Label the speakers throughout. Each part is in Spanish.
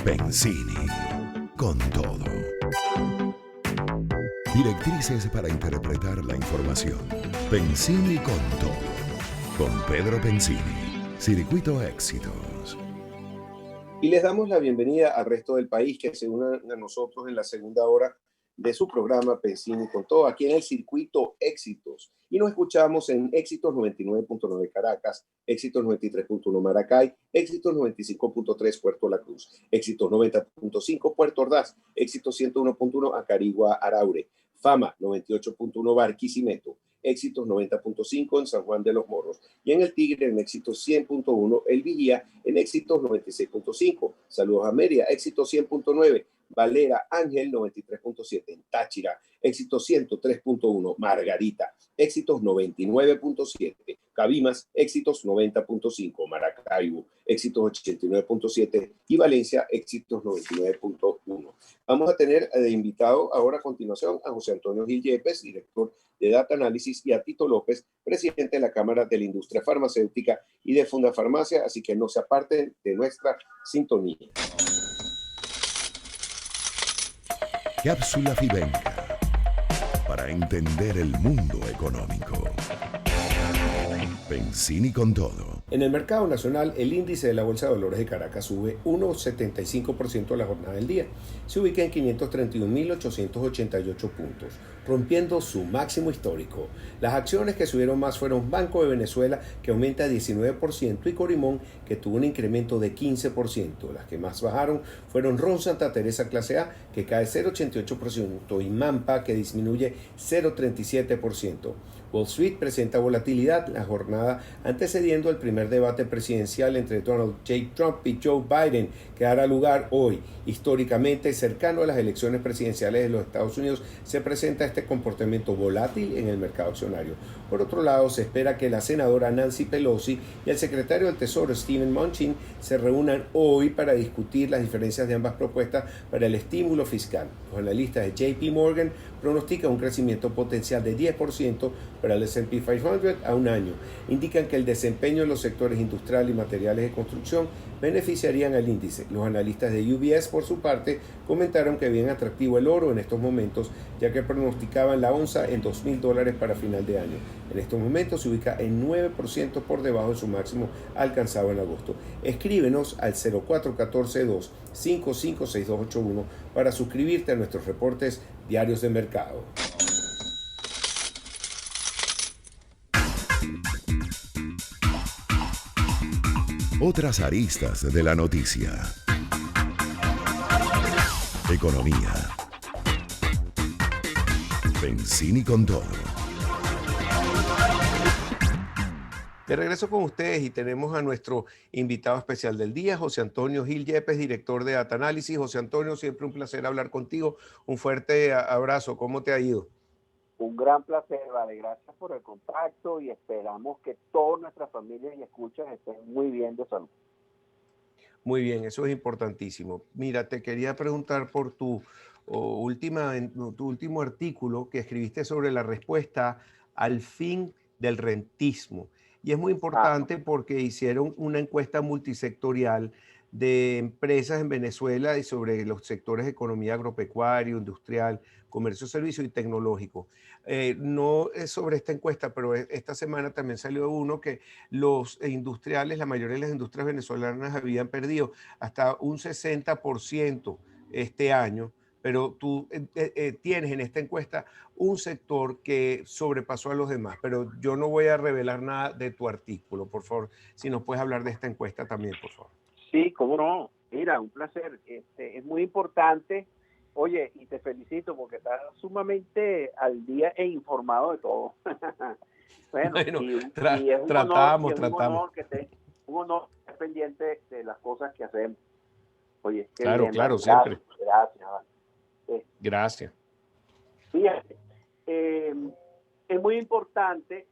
Speaker 1: Benzini, con todo. Directrices para interpretar la información. Benzini con todo. Con Pedro Benzini. Circuito Éxitos.
Speaker 2: Y les damos la bienvenida al resto del país que se unan a nosotros en la segunda hora de su programa Benzini con todo, aquí en el Circuito Éxitos. Y nos escuchamos en Éxitos 99.9 Caracas, Éxitos 93.1 Maracay, Éxitos 95.3 Puerto La Cruz, Éxitos 90.5 Puerto Ordaz, Éxitos 101.1 Acarigua Araure, Fama 98.1 Barquisimeto, Éxitos 90.5 en San Juan de los Morros y en el Tigre en Éxitos 100.1 El Vigía en Éxitos 96.5. Saludos a Mérida, Éxitos 100.9. Valera Ángel 93.7 en Táchira, Éxitos 103.1 Margarita, Éxitos 99.7 Cabimas, Éxitos 90.5 Maracaibo, Éxitos 89.7 y Valencia, Éxitos 99.1. Vamos a tener de invitado ahora a continuación a José Antonio Gil Yepes, director de Data Analysis, y a Tito López, presidente de la Cámara de la Industria Farmacéutica y de Fundafarmacia, así que no se aparten de nuestra sintonía.
Speaker 1: Cápsula Fibenca, para entender el mundo económico. Benzini con todo.
Speaker 2: En el mercado nacional, el índice de la Bolsa de Valores de Caracas sube 1,75% a la jornada del día. Se ubica en 531.888 puntos, rompiendo su máximo histórico. Las acciones que subieron más fueron Banco de Venezuela, que aumenta 19%, y Corimón, que tuvo un incremento de 15%. Las que más bajaron fueron Ron Santa Teresa Clase A, que cae 0,88%, y Mampa, que disminuye 0,37%. Wall Street presenta volatilidad la jornada antecediendo el primer debate presidencial entre Donald J. Trump y Joe Biden, que dará lugar hoy. Históricamente cercano a las elecciones presidenciales de los Estados Unidos, se presenta este comportamiento volátil en el mercado accionario. Por otro lado, se espera que la senadora Nancy Pelosi y el secretario del Tesoro Steven Mnuchin se reúnan hoy para discutir las diferencias de ambas propuestas para el estímulo fiscal. Los analistas de JP Morgan pronostican un crecimiento potencial de 10% para el S&P 500 a un año. Indican que el desempeño de los sectores industrial y materiales de construcción beneficiarían al índice. Los analistas de UBS, por su parte, comentaron que ven atractivo el oro en estos momentos, ya que pronosticaban la onza en $2,000 para final de año. En estos momentos se ubica en 9% por debajo de su máximo alcanzado en agosto. Escríbenos al 0414-255-6281 para suscribirte a nuestros reportes diarios de mercado.
Speaker 1: Otras aristas de la noticia. Economía. Benzini con todo.
Speaker 2: De regreso con ustedes y tenemos a nuestro invitado especial del día, José Antonio Gil Yepes, director de Data Analysis. José Antonio, siempre un placer hablar contigo. Un fuerte abrazo. ¿Cómo te ha ido?
Speaker 3: Un gran placer, vale. Gracias por el contacto y esperamos que todas nuestras familias y escuchas estén muy bien de salud.
Speaker 2: Muy bien, eso es importantísimo. Mira, te quería preguntar por tu último artículo que escribiste sobre la respuesta al fin del rentismo. Y es muy importante porque hicieron una encuesta multisectorial de empresas en Venezuela y sobre los sectores de economía agropecuario, industrial, comercio, servicio y tecnológico. No es sobre esta encuesta, pero esta semana también salió uno que los industriales, la mayoría de las industrias venezolanas habían perdido hasta un 60% este año, pero tú tienes en esta encuesta un sector que sobrepasó a los demás, pero yo no voy a revelar nada de tu artículo. Por favor, si nos puedes hablar de esta encuesta también, por favor.
Speaker 3: Sí, cómo no. Mira, un placer. Es muy importante. Oye, y te felicito porque estás sumamente al día e informado de todo. Bueno,
Speaker 2: tratamos.
Speaker 3: Un honor que estés pendiente de las cosas que hacemos. Oye, qué
Speaker 2: claro,
Speaker 3: bien,
Speaker 2: claro,
Speaker 3: vale.
Speaker 2: siempre.
Speaker 3: Gracias. Vale.
Speaker 2: Gracias.
Speaker 3: Fíjate, es muy importante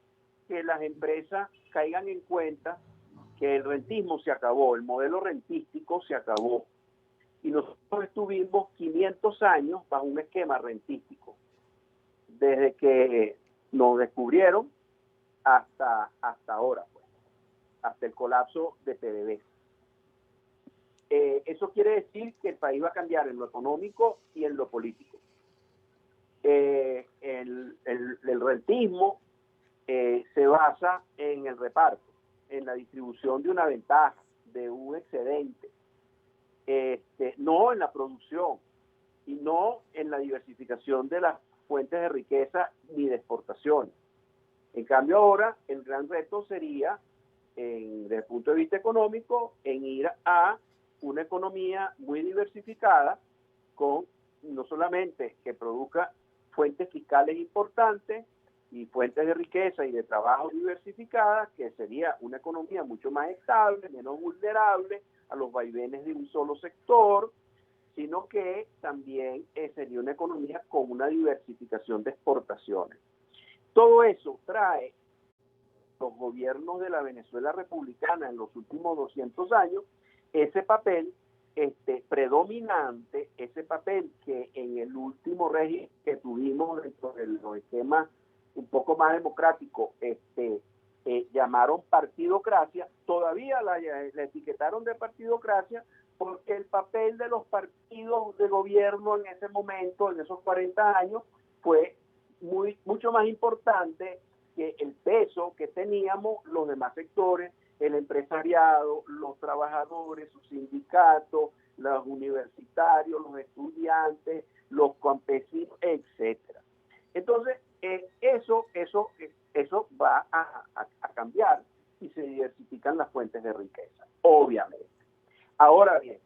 Speaker 3: que las empresas caigan en cuenta que el rentismo se acabó, el modelo rentístico se acabó. Y nosotros estuvimos 500 años bajo un esquema rentístico, desde que nos descubrieron hasta ahora, pues, hasta el colapso de PDVSA. eso quiere decir que el país va a cambiar en lo económico y en lo político. El rentismo se basa en el reparto, en la distribución de una ventaja, de un excedente, no en la producción y no en la diversificación de las fuentes de riqueza ni de exportación. En cambio ahora el gran reto sería, desde el punto de vista económico, en ir a una economía muy diversificada, con no solamente que produzca fuentes fiscales importantes y fuentes de riqueza y de trabajo diversificadas, que sería una economía mucho más estable, menos vulnerable a los vaivenes de un solo sector, sino que también sería una economía con una diversificación de exportaciones. Todo eso trae los gobiernos de la Venezuela republicana en los últimos 200 años, ese papel predominante, ese papel que en el último régimen que tuvimos dentro de los esquemas un poco más democráticos, llamaron partidocracia, todavía la etiquetaron de partidocracia, porque el papel de los partidos de gobierno en ese momento, en esos 40 años, fue mucho más importante que el peso que teníamos los demás sectores, el empresariado, los trabajadores, sus sindicatos, los universitarios, los estudiantes, los campesinos, etcétera. Entonces, eso va a cambiar y se diversifican las fuentes de riqueza, obviamente. Ahora bien,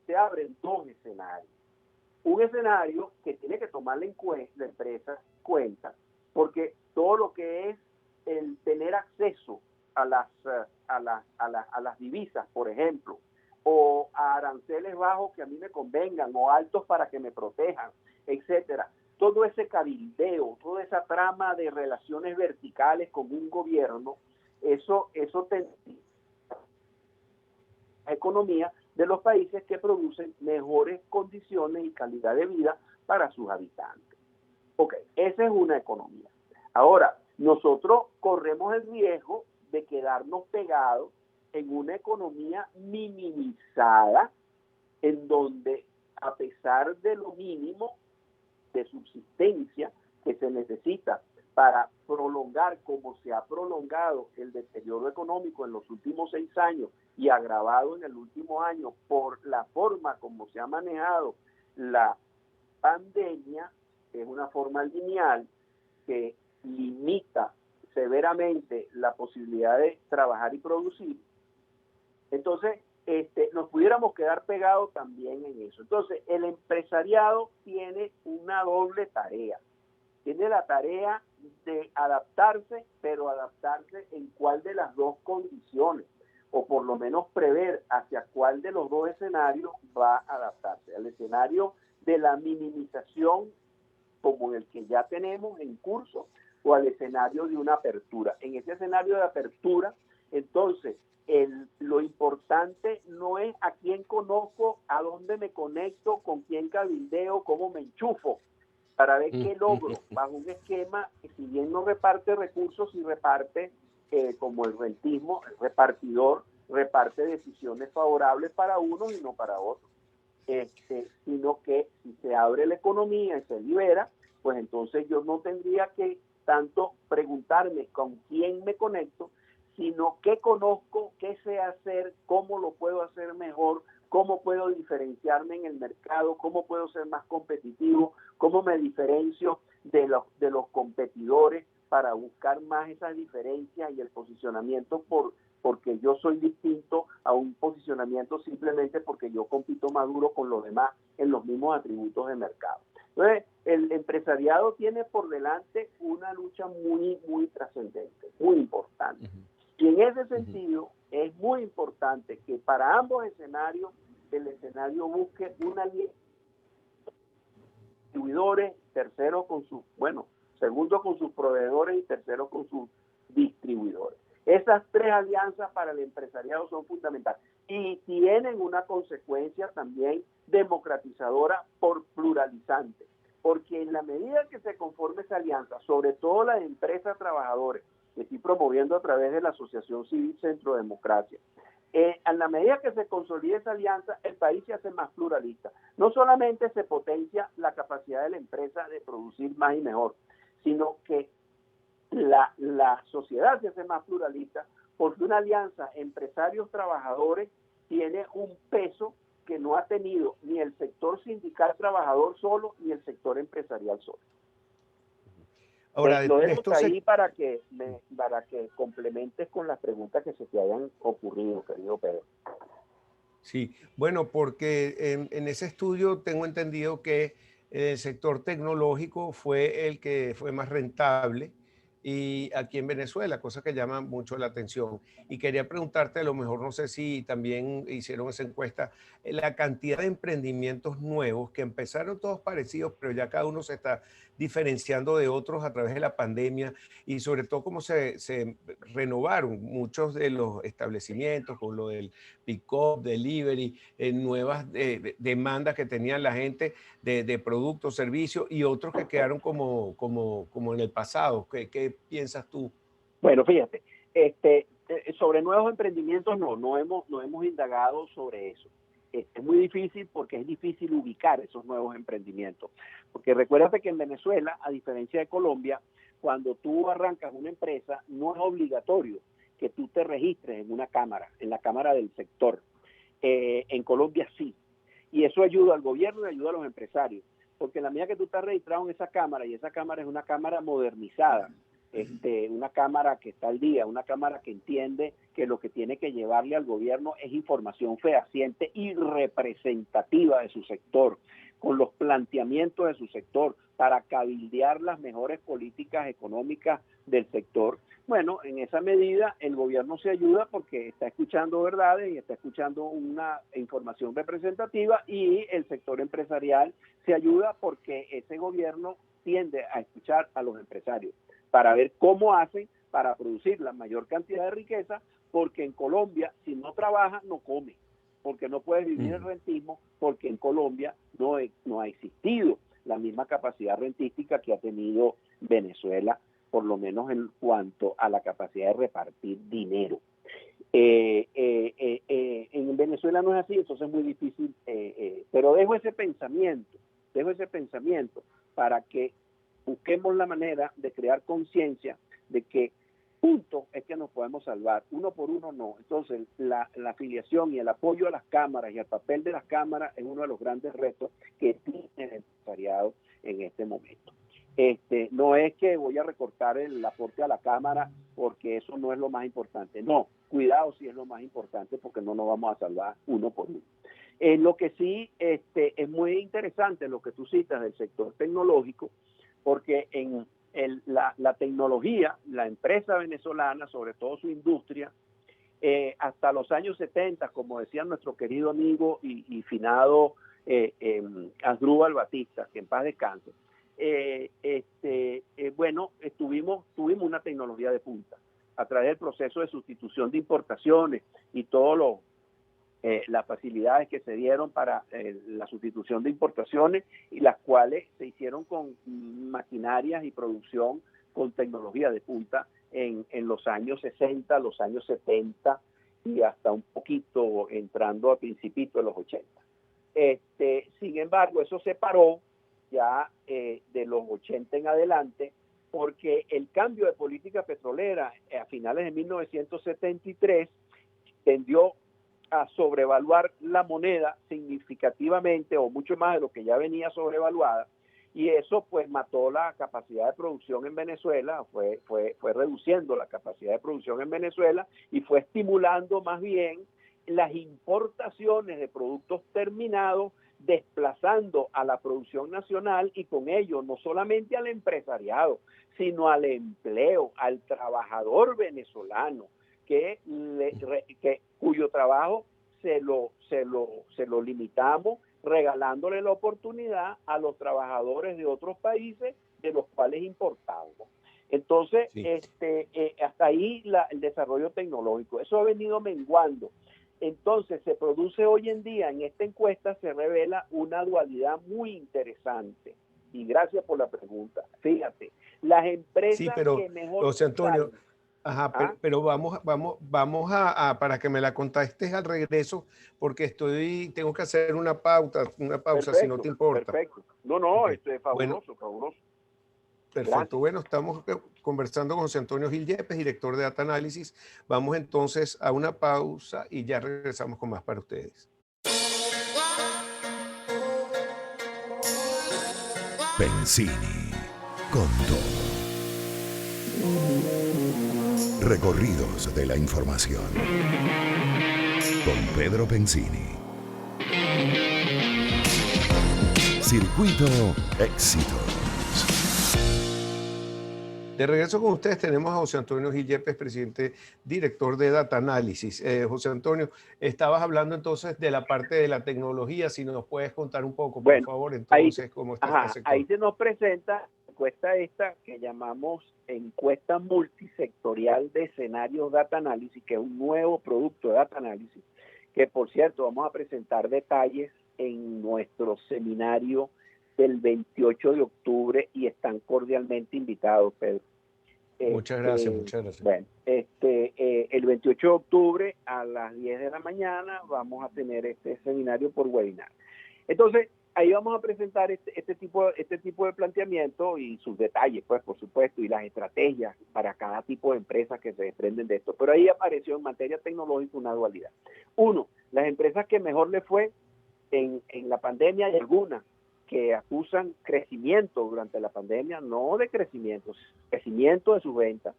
Speaker 3: se abren dos escenarios. Un escenario que tiene que tomar la empresa en cuenta, porque todo lo que es el tener acceso a las divisas, por ejemplo, o a aranceles bajos que a mí me convengan, o altos para que me protejan, etcétera. Todo ese cabildeo, toda esa trama de relaciones verticales con un gobierno, eso la economía de los países que producen mejores condiciones y calidad de vida para sus habitantes. Ok, esa es una economía. Ahora, nosotros corremos el riesgo de quedarnos pegados en una economía minimizada, en donde, a pesar de lo mínimo de subsistencia que se necesita para prolongar, como se ha prolongado el deterioro económico en los últimos 6 años y agravado en el último año por la forma como se ha manejado la pandemia, que es una forma lineal que limita severamente la posibilidad de trabajar y producir. Entonces, nos pudiéramos quedar pegados también en eso. Entonces, el empresariado tiene una doble tarea. Tiene la tarea de adaptarse, pero adaptarse en cuál de las dos condiciones, o por lo menos prever hacia cuál de los dos escenarios va a adaptarse. Al escenario de la minimización, como el que ya tenemos en curso, o al escenario de una apertura. En ese escenario de apertura, entonces, lo importante no es a quién conozco, a dónde me conecto, con quién cabildeo, cómo me enchufo, para ver qué logro, bajo un esquema que, si bien no reparte recursos, sí reparte, como el rentismo, el repartidor reparte decisiones favorables para unos y no para otros. Sino que si se abre la economía y se libera, pues entonces yo no tendría que tanto preguntarme con quién me conecto, sino qué conozco, qué sé hacer, cómo lo puedo hacer mejor, cómo puedo diferenciarme en el mercado, cómo puedo ser más competitivo, cómo me diferencio de los competidores para buscar más esas diferencias y el posicionamiento porque yo soy distinto a un posicionamiento simplemente porque yo compito más duro con los demás en los mismos atributos de mercado. Entonces, el empresariado tiene por delante una lucha muy, muy trascendente, muy importante. Y en ese sentido, es muy importante que para ambos escenarios, el escenario busque una alianza de distribuidores, tercero con sus, segundo con sus proveedores y tercero con sus distribuidores. Esas tres alianzas para el empresariado son fundamentales y tienen una consecuencia también democratizadora por pluralizante, porque en la medida que se conforme esa alianza, sobre todo las empresas trabajadores, que estoy promoviendo a través de la Asociación Civil Centro Democracia, A la medida que se consolide esa alianza, el país se hace más pluralista. No solamente se potencia la capacidad de la empresa de producir más y mejor, sino que la sociedad se hace más pluralista porque una alianza empresarios-trabajadores tiene un peso que no ha tenido ni el sector sindical trabajador solo, ni el sector empresarial solo.
Speaker 2: Ahora,
Speaker 3: Lo dejo ahí para que complementes con las preguntas que se te hayan ocurrido, querido Pedro.
Speaker 2: Sí, bueno, porque en ese estudio tengo entendido que el sector tecnológico fue el que fue más rentable y aquí en Venezuela, cosa que llama mucho la atención. Y quería preguntarte, a lo mejor no sé si también hicieron esa encuesta, la cantidad de emprendimientos nuevos que empezaron todos parecidos, pero ya cada uno se está diferenciando de otros a través de la pandemia y sobre todo cómo se renovaron muchos de los establecimientos con lo del pick-up, delivery, nuevas demandas que tenían la gente de productos, servicios y otros que quedaron como en el pasado. ¿Qué piensas tú?
Speaker 3: Bueno, fíjate, sobre nuevos emprendimientos no hemos indagado sobre eso. Es muy difícil porque es difícil ubicar esos nuevos emprendimientos. Porque recuérdate que en Venezuela, a diferencia de Colombia, cuando tú arrancas una empresa, no es obligatorio que tú te registres en una cámara, en la cámara del sector. En Colombia sí. Y eso ayuda al gobierno y ayuda a los empresarios. Porque en la medida que tú estás registrado en esa cámara, y esa cámara es una cámara modernizada, una cámara que está al día, una cámara que entiende que lo que tiene que llevarle al gobierno es información fehaciente y representativa de su sector, con los planteamientos de su sector, para cabildear las mejores políticas económicas del sector. Bueno, en esa medida el gobierno se ayuda porque está escuchando verdades y está escuchando una información representativa, y el sector empresarial se ayuda porque ese gobierno tiende a escuchar a los empresarios para ver cómo hacen para producir la mayor cantidad de riqueza, porque en Colombia, si no trabaja, no come, porque no puedes vivir el rentismo, porque en Colombia no ha existido la misma capacidad rentística que ha tenido Venezuela, por lo menos en cuanto a la capacidad de repartir dinero. En Venezuela no es así, entonces es muy difícil, pero dejo ese pensamiento para que busquemos la manera de crear conciencia de que juntos es que nos podemos salvar, uno por uno no. Entonces la afiliación y el apoyo a las cámaras y al papel de las cámaras es uno de los grandes retos que tiene el empresariado en este momento. No es que voy a recortar el aporte a la cámara porque eso no es lo más importante. No, cuidado si es lo más importante, porque no nos vamos a salvar uno por uno. Lo que sí es muy interesante lo que tú citas del sector tecnológico, porque en la tecnología, la empresa venezolana, sobre todo su industria, hasta los años 70, como decía nuestro querido amigo y finado Asdrúbal Batista, que en paz descanse, tuvimos una tecnología de punta a través del proceso de sustitución de importaciones y todo las facilidades que se dieron para la sustitución de importaciones, y las cuales se hicieron con maquinarias y producción con tecnología de punta en los años 60, los años 70 y hasta un poquito entrando a principios de los 80. Sin embargo, eso se paró ya de los 80 en adelante, porque el cambio de política petrolera a finales de 1973 tendió a sobrevaluar la moneda significativamente, o mucho más de lo que ya venía sobrevaluada, y eso pues mató la capacidad de producción en Venezuela, fue reduciendo la capacidad de producción en Venezuela y fue estimulando más bien las importaciones de productos terminados, desplazando a la producción nacional, y con ello no solamente al empresariado, sino al empleo, al trabajador venezolano, cuyo trabajo se lo limitamos, regalándole la oportunidad a los trabajadores de otros países de los cuales importamos. Entonces, sí. Hasta ahí el desarrollo tecnológico, eso ha venido menguando. Entonces, se produce hoy en día, en esta encuesta se revela una dualidad muy interesante. Y gracias por la pregunta. Fíjate, las empresas
Speaker 2: sí, pero,
Speaker 3: que mejor
Speaker 2: José Antonio,
Speaker 3: salen,
Speaker 2: Ajá,
Speaker 3: ¿Ah?
Speaker 2: pero vamos para que me la contestes al regreso, porque tengo que hacer una pausa, si no
Speaker 3: Perfecto,
Speaker 2: te importa.
Speaker 3: perfecto. No, no,
Speaker 2: Ok.
Speaker 3: esto es
Speaker 2: Bueno,
Speaker 3: fabuloso, fabuloso.
Speaker 2: perfecto.
Speaker 3: Gracias.
Speaker 2: Bueno, estamos conversando con José Antonio Gil Yepes, director de Data Analysis. Vamos entonces a una pausa y ya regresamos con más para ustedes.
Speaker 1: Pensini, con todo. Recorridos de la información. Con Pedro Pensini. Circuito Éxitos.
Speaker 2: De regreso con ustedes tenemos a José Antonio Gil Yepes, presidente, director de Data Analysis. José Antonio, estabas hablando entonces de la parte de la tecnología. Si nos puedes contar un poco, por
Speaker 3: Bueno,
Speaker 2: favor,
Speaker 3: ahí,
Speaker 2: entonces, cómo está este
Speaker 3: ahí
Speaker 2: sector.
Speaker 3: se nos presenta la encuesta esta que llamamos encuesta multisectorial de escenarios Data Analysis, que es un nuevo producto de Data Analysis, que por cierto vamos a presentar detalles en nuestro seminario del 28 de octubre y están cordialmente invitados, Pedro.
Speaker 2: Muchas gracias, muchas gracias.
Speaker 3: Bueno, el 28 de octubre a las 10 de la mañana vamos a tener este seminario por webinar. Entonces, ahí vamos a presentar este tipo de planteamiento y sus detalles, pues, por supuesto, y las estrategias para cada tipo de empresas que se desprenden de esto. Pero ahí apareció en materia tecnológica una dualidad. Uno, las empresas que mejor le fue en la pandemia, hay algunas que acusan crecimiento durante la pandemia, no de crecimiento de sus ventas,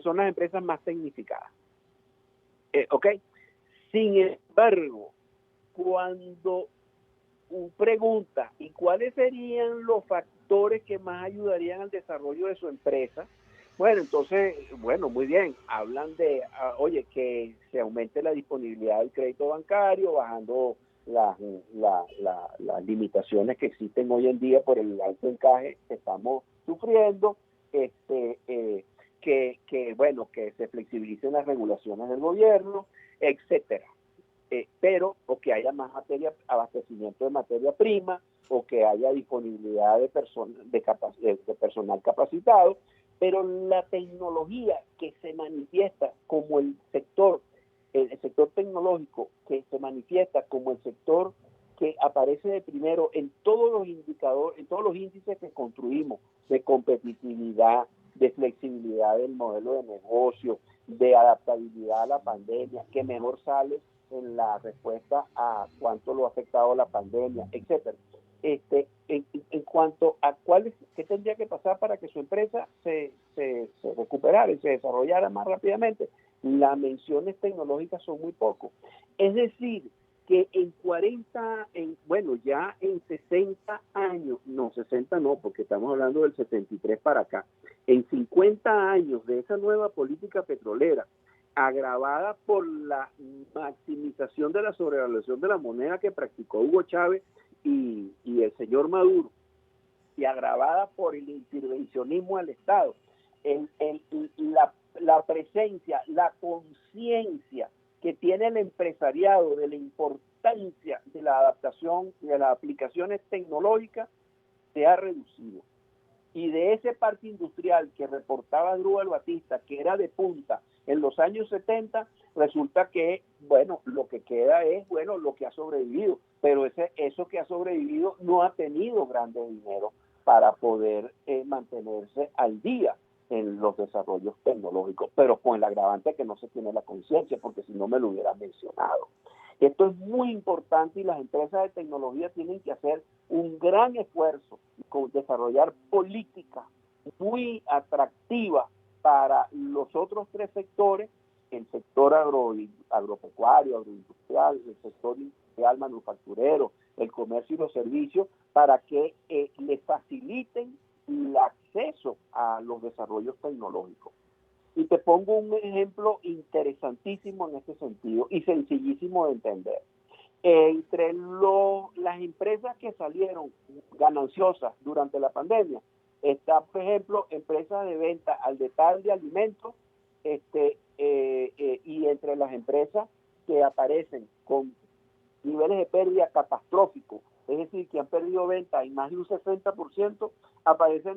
Speaker 3: son las empresas más tecnificadas. ¿Ok? Sin embargo, cuando pregunta, ¿y cuáles serían los factores que más ayudarían al desarrollo de su empresa? Bueno, entonces, bueno, muy bien, hablan de, oye, que se aumente la disponibilidad del crédito bancario, bajando las limitaciones que existen hoy en día por el alto encaje que estamos sufriendo, bueno, que se flexibilicen las regulaciones del gobierno, etcétera. Pero o que haya más abastecimiento de materia prima, o que haya disponibilidad de personal capacitado, pero la tecnología que se manifiesta como el sector tecnológico, que se manifiesta como el sector que aparece de primero en todos los indicadores, en todos los índices que construimos de competitividad, de flexibilidad del modelo de negocio, de adaptabilidad a la pandemia, que mejor sale en la respuesta a cuánto lo ha afectado la pandemia, etcétera. En cuanto a qué tendría que pasar para que su empresa se recuperara y se desarrollara más rápidamente, las menciones tecnológicas son muy poco. Es decir, que ya en 60 años, no, 60 no, porque estamos hablando del 73 para acá, en 50 años de esa nueva política petrolera, agravada por la maximización de la sobrevaluación de la moneda que practicó Hugo Chávez y el señor Maduro, y agravada por el intervencionismo del Estado, la presencia, la conciencia que tiene el empresariado de la importancia de la adaptación, de las aplicaciones tecnológicas, se ha reducido. Y de ese parque industrial que reportaba Drúbal Batista, que era de punta en los años 70, resulta que, bueno, lo que queda es, bueno, lo que ha sobrevivido, pero eso que ha sobrevivido no ha tenido grande dinero para poder mantenerse al día en los desarrollos tecnológicos, pero con el agravante que no se tiene la conciencia, porque si no me lo hubiera mencionado. Esto es muy importante y las empresas de tecnología tienen que hacer un gran esfuerzo con desarrollar políticas muy atractivas para los otros tres sectores, el sector agropecuario, agroindustrial, el sector industrial manufacturero, el comercio y los servicios, para que les faciliten el acceso a los desarrollos tecnológicos. Y te pongo un ejemplo interesantísimo en este sentido y sencillísimo de entender. Entre las empresas que salieron gananciosas durante la pandemia, está, por ejemplo, empresas de venta al detalle de alimentos, y entre las empresas que aparecen con niveles de pérdida catastróficos, es decir, que han perdido venta en más de un 60%, aparece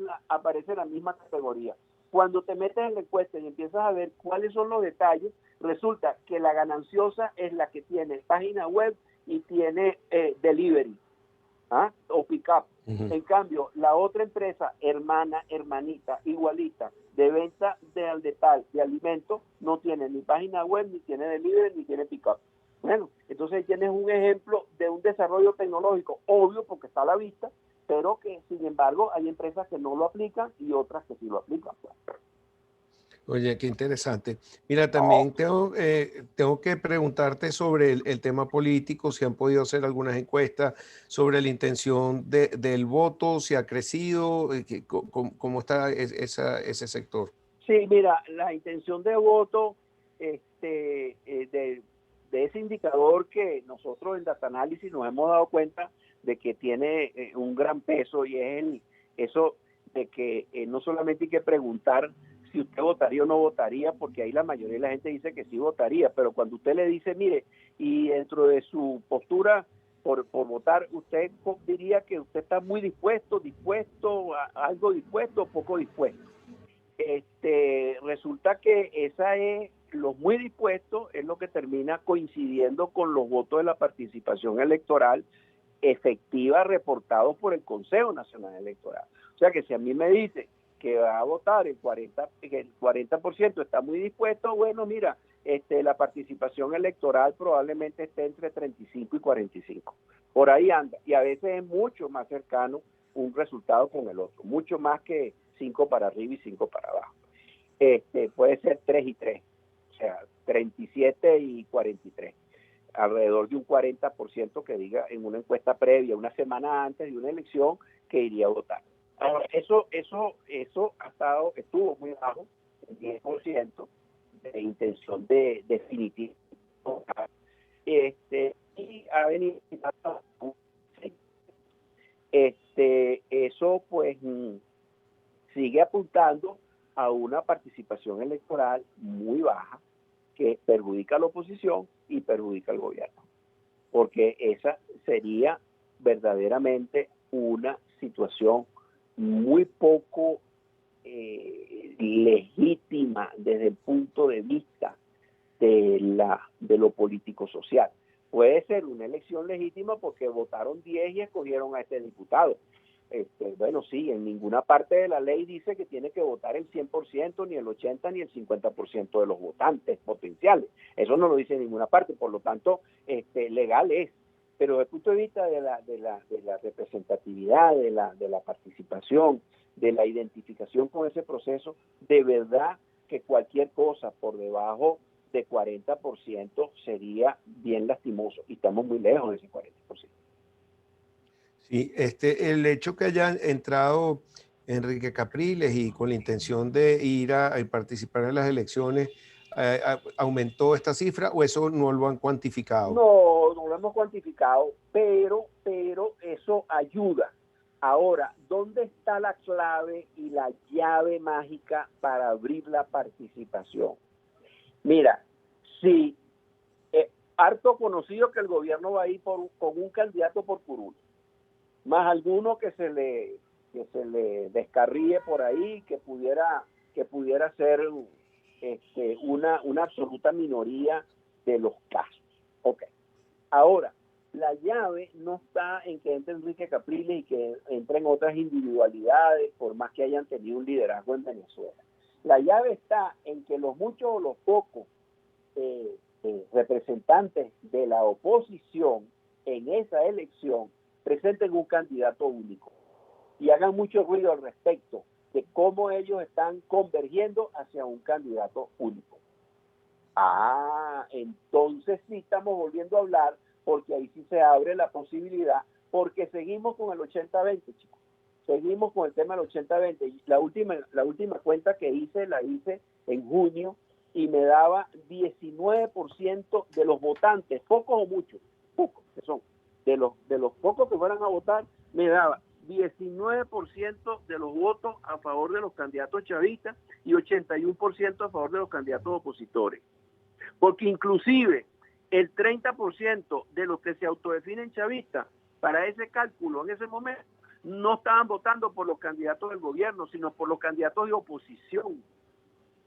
Speaker 3: en la misma categoría. Cuando te metes en la encuesta y empiezas a ver cuáles son los detalles, resulta que la gananciosa es la que tiene página web y tiene delivery, o pick-up. En cambio, la otra empresa, hermanita, igualita, de venta de al detalle de alimentos, no tiene ni página web, ni tiene delivery, ni tiene pick-up. Bueno, entonces tienes un ejemplo de un desarrollo tecnológico, obvio porque está a la vista, pero que sin embargo hay empresas que no lo aplican y otras que sí lo aplican.
Speaker 4: Oye, qué interesante. Mira, también tengo que preguntarte sobre el tema político, si han podido hacer algunas encuestas sobre la intención del voto, si ha crecido, cómo está ese sector.
Speaker 3: Sí, mira, la intención de voto de ese indicador que nosotros en Data Analysis nos hemos dado cuenta de que tiene un gran peso, y es eso de que no solamente hay que preguntar si usted votaría o no votaría, porque ahí la mayoría de la gente dice que sí votaría, pero cuando usted le dice, mire, y dentro de su postura por votar, usted diría que usted está muy dispuesto, algo dispuesto o poco dispuesto. Resulta que los muy dispuestos es lo que termina coincidiendo con los votos de la participación electoral efectiva reportados por el Consejo Nacional Electoral. O sea que si a mí me dice que va a votar el 40% está muy dispuesto, bueno, mira, la participación electoral probablemente esté entre 35 y 45. Por ahí anda. Y a veces es mucho más cercano un resultado con el otro, mucho más que 5 para arriba y 5 para abajo. Puede ser 3 y 3, o sea, 37 y 43. Alrededor de un 40% que diga en una encuesta previa, una semana antes de una elección, que iría a votar. Ahora, eso estuvo muy bajo, el 10% de intención de definitiva. Y ha venido eso pues sigue apuntando a una participación electoral muy baja que perjudica a la oposición y perjudica al gobierno, porque esa sería verdaderamente una situación muy poco legítima desde el punto de vista de lo político-social. Puede ser una elección legítima porque votaron 10 y escogieron a este diputado. Bueno, sí, en ninguna parte de la ley dice que tiene que votar el 100%, ni el 80%, ni el 50% de los votantes potenciales. Eso no lo dice en ninguna parte, por lo tanto, legal es. Pero desde el punto de vista de la representatividad, de la participación, de la identificación con ese proceso, de verdad que cualquier cosa por debajo de 40% sería bien lastimoso, y estamos muy lejos de ese 40%.
Speaker 4: Sí, el hecho que haya entrado Enrique Capriles y con la intención de ir a participar en las elecciones, ¿aumentó esta cifra o eso no lo han cuantificado?
Speaker 3: No lo hemos cuantificado, pero eso ayuda. Ahora, ¿dónde está la clave y la llave mágica para abrir la participación? Mira, sí, harto conocido que el gobierno va a ir con un candidato por curul, más alguno que se le descarríe por ahí, que pudiera ser una absoluta minoría de los casos. Ok. Ahora, la llave no está en que entre Enrique Capriles y que entren otras individualidades, por más que hayan tenido un liderazgo en Venezuela. La llave está en que los muchos o los pocos representantes de la oposición en esa elección presenten un candidato único y hagan mucho ruido al respecto de cómo ellos están convergiendo hacia un candidato único. Entonces sí estamos volviendo a hablar, porque ahí sí se abre la posibilidad, porque seguimos con el 80-20, chicos. Seguimos con el tema del 80-20. La última cuenta que hice, la hice en junio, y me daba 19% de los votantes, pocos o muchos, pocos que son, de los pocos que fueran a votar, me daba 19% de los votos a favor de los candidatos chavistas y 81% a favor de los candidatos opositores. Porque inclusive el 30% de los que se autodefinen chavistas, para ese cálculo en ese momento, no estaban votando por los candidatos del gobierno, sino por los candidatos de oposición.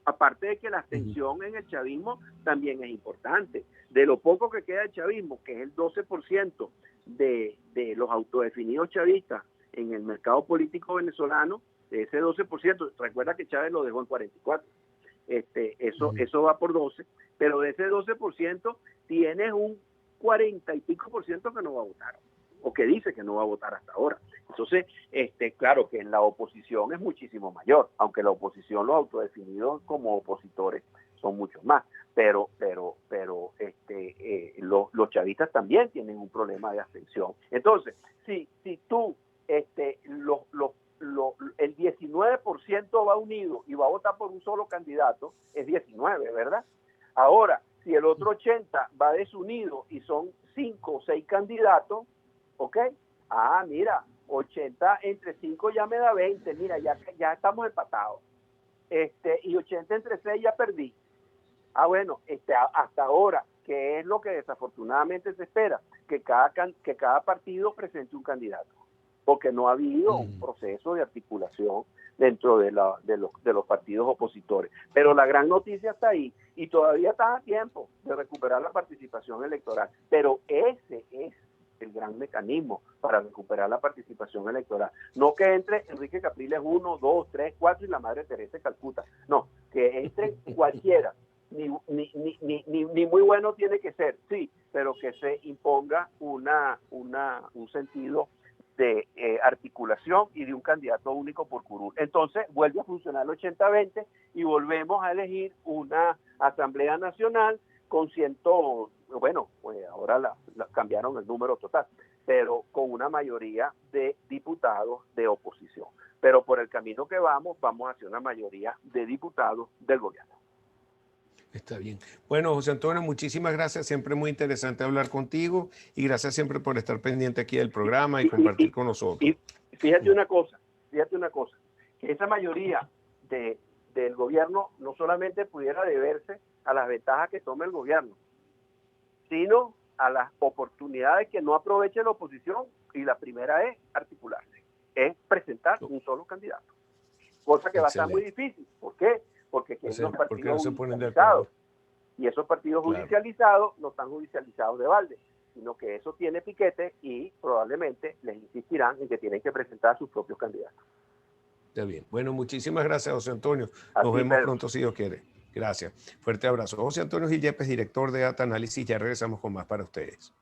Speaker 3: Aparte de que la abstención en el chavismo también es importante. De lo poco que queda del chavismo, que es el 12% de los autodefinidos chavistas en el mercado político venezolano, de ese 12%, recuerda que Chávez lo dejó en 44%. Eso va por 12, pero de ese 12% tienes un 40 y pico por ciento que no va a votar, o que dice que no va a votar hasta ahora. Entonces, claro que en la oposición es muchísimo mayor, aunque la oposición, los autodefinidos como opositores son muchos más, pero los chavistas también tienen un problema de abstención. Entonces, si tú, el 19% va unido y va a votar por un solo candidato, es 19, ¿verdad? Ahora, si el otro 80 va desunido y son 5 o 6 candidatos, ¿ok? Mira, 80 entre 5 ya me da 20, mira, ya estamos empatados. Y 80 entre 6 ya perdí. Bueno, hasta ahora, ¿qué es lo que desafortunadamente se espera? Que cada partido presente un candidato, porque no ha habido un proceso de articulación dentro de los partidos opositores. Pero la gran noticia está ahí, y todavía está a tiempo de recuperar la participación electoral. Pero ese es el gran mecanismo para recuperar la participación electoral. No que entre Enrique Capriles 1, 2, 3, 4 y la Madre Teresa de Calcuta. No, que entre cualquiera. Ni muy bueno tiene que ser, sí, pero que se imponga un sentido de articulación y de un candidato único por curul. Entonces vuelve a funcionar el 80-20 y volvemos a elegir una Asamblea Nacional con pues ahora cambiaron el número total, pero con una mayoría de diputados de oposición. Pero por el camino que vamos hacia una mayoría de diputados del gobierno.
Speaker 4: Está bien. Bueno, José Antonio, muchísimas gracias. Siempre muy interesante hablar contigo y gracias siempre por estar pendiente aquí del programa y compartir con nosotros.
Speaker 3: Y fíjate una cosa, que esa mayoría del gobierno no solamente pudiera deberse a las ventajas que tome el gobierno, sino a las oportunidades que no aproveche la oposición, y la primera es articularse, es presentar un solo candidato, cosa que va a estar muy difícil. ¿Por qué? Porque aquí hay unos partidos judicializados, y esos partidos judicializados no están judicializados de balde, sino que eso tiene piquete y probablemente les insistirán en que tienen que presentar a sus propios candidatos.
Speaker 4: Está bien. Bueno, muchísimas gracias, José Antonio. Nos vemos pronto, si Dios quiere. Gracias. Fuerte abrazo. José Antonio Gil Yepes, director de Data Análisis. Ya regresamos con más para ustedes.